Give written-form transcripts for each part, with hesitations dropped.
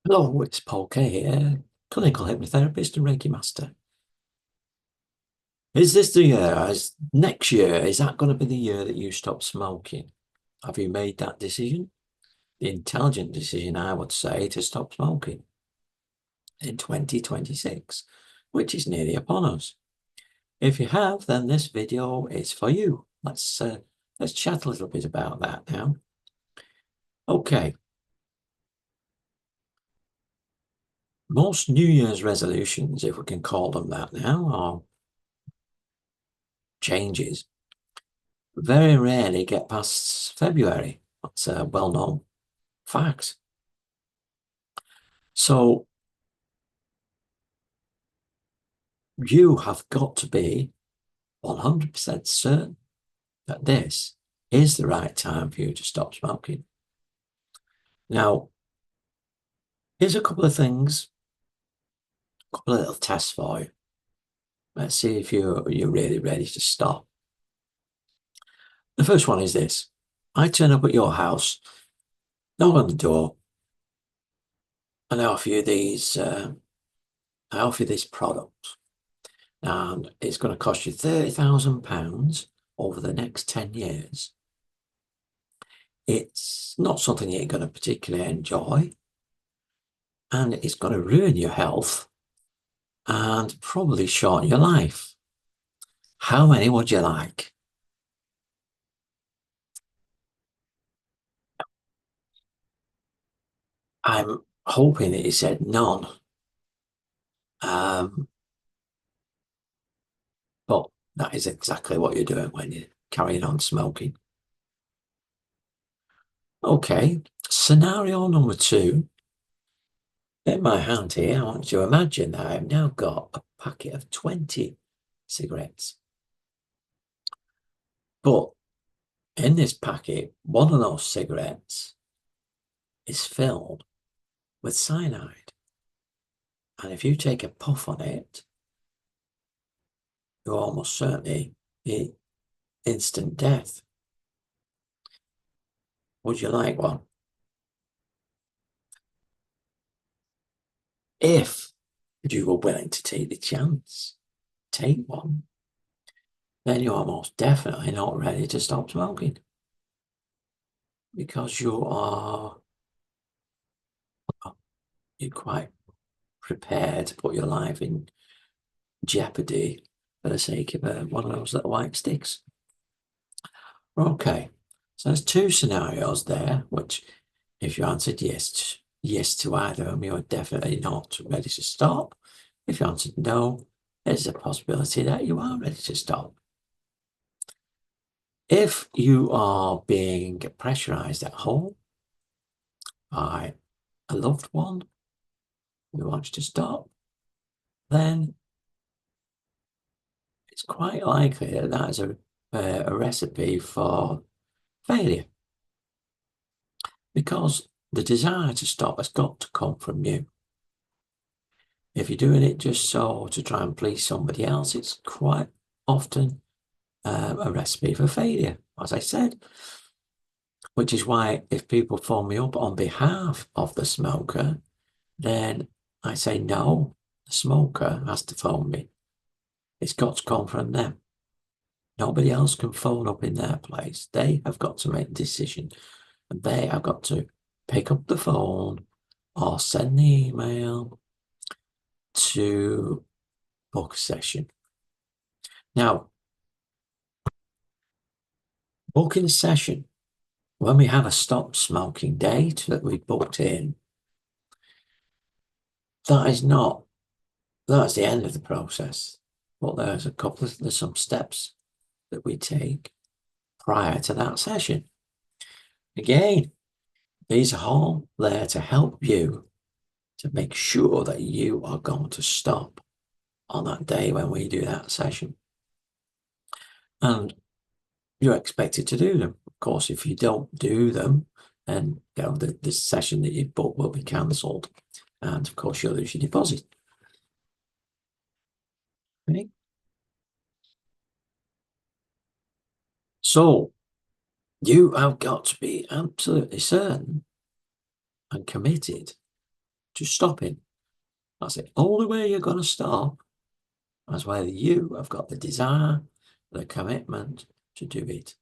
Hello, it's Paul Kay here, clinical hypnotherapist and Reiki master. Is this the year? Next year, is that going to be the year that you stop smoking? Have you made that decision? The intelligent decision, I would say, to stop smoking in 2026, which is nearly upon us. If you have, then this video is for you. Let's chat a little bit about that now. Okay. Most New Year's resolutions, if we can call them that now, are changes, very rarely get past February. That's a well-known fact. So you have got to be 100% certain that this is the right time for you to stop smoking. Now, here's a couple of things, a couple of little tests for you. Let's see if you're really ready to stop. The first one is this. I turn up at your house, knock on the door, and I offer you this product. And it's going to cost you £30,000 over the next 10 years. It's not something you're going to particularly enjoy, and it's going to ruin your health and probably shorten your life. How many would you like? I'm hoping that you said none. But that is exactly what you're doing when you're carrying on smoking. Okay, scenario number 2. In my hand here, I want you to imagine that I've now got a packet of 20 cigarettes. But in this packet, one of those cigarettes is filled with cyanide. And if you take a puff on it, you'll almost certainly be instant death. Would you like one? If you were willing to take the chance, take one, then you're most definitely not ready to stop smoking, because you're quite prepared to put your life in jeopardy for the sake of one of those little white sticks. Okay, so there's 2 scenarios there, which if you answered yes to either of them, you're definitely not ready to stop. If you answered no, there's a possibility that you are ready to stop. If you are being pressurized at home by a loved one who wants to stop, then it's quite likely that that's a recipe for failure, because the desire to stop has got to come from you. If you're doing it just so to try and please somebody else, it's quite often a recipe for failure, as I said. Which is why if people phone me up on behalf of the smoker, then I say, no, the smoker has to phone me. It's got to come from them. Nobody else can phone up in their place. They have got to make the decision, and they have got to pick up the phone or send the email to book a session. Now, booking a session, when we have a stop smoking date that we booked in, that's the end of the process. But there's some steps that we take prior to that session. Again, these are all there to help you to make sure that you are going to stop on that day when we do that session. And you're expected to do them. Of course, if you don't do them, then the session that you booked will be cancelled. And of course, you'll lose your deposit. Okay. So you have got to be absolutely certain and committed to stopping. That's the only way you're going to stop, as whether you have got the desire, the commitment to do it.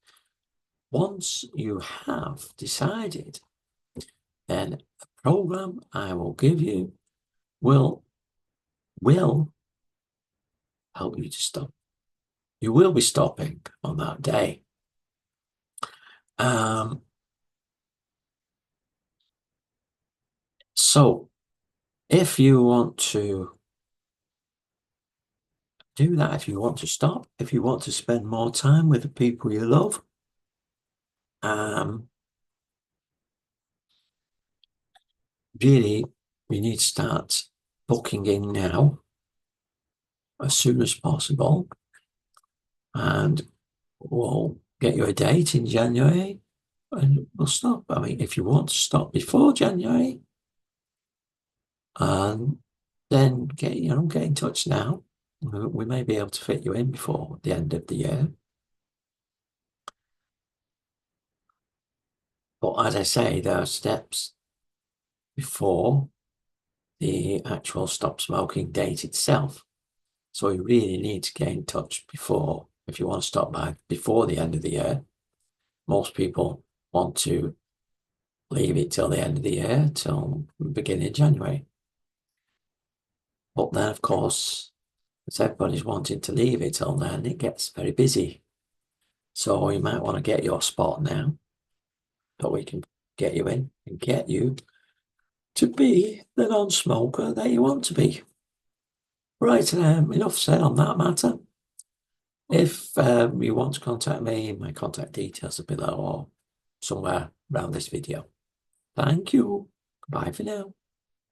Once you have decided, then the program I will give you will help you to stop. You will be stopping on that day. So if you want to do that, if you want to stop, if you want to spend more time with the people you love, really, you need to start booking in now as soon as possible, and we'll get you a date in January and we'll stop. I mean, if you want to stop before January, then get in touch now. We may be able to fit you in before the end of the year. But as I say, there are steps before the actual stop smoking date itself. So you really need to get in touch before, if you want to stop before the end of the year. Most people want to leave it till the end of the year, till the beginning of January. But then, of course, as everybody's wanting to leave it till then, it gets very busy. So you might want to get your spot now, but we can get you in and get you to be the non-smoker that you want to be. Right, enough said on that matter. If you want to contact me, my contact details are below or somewhere around this video. Thank you. Bye for now.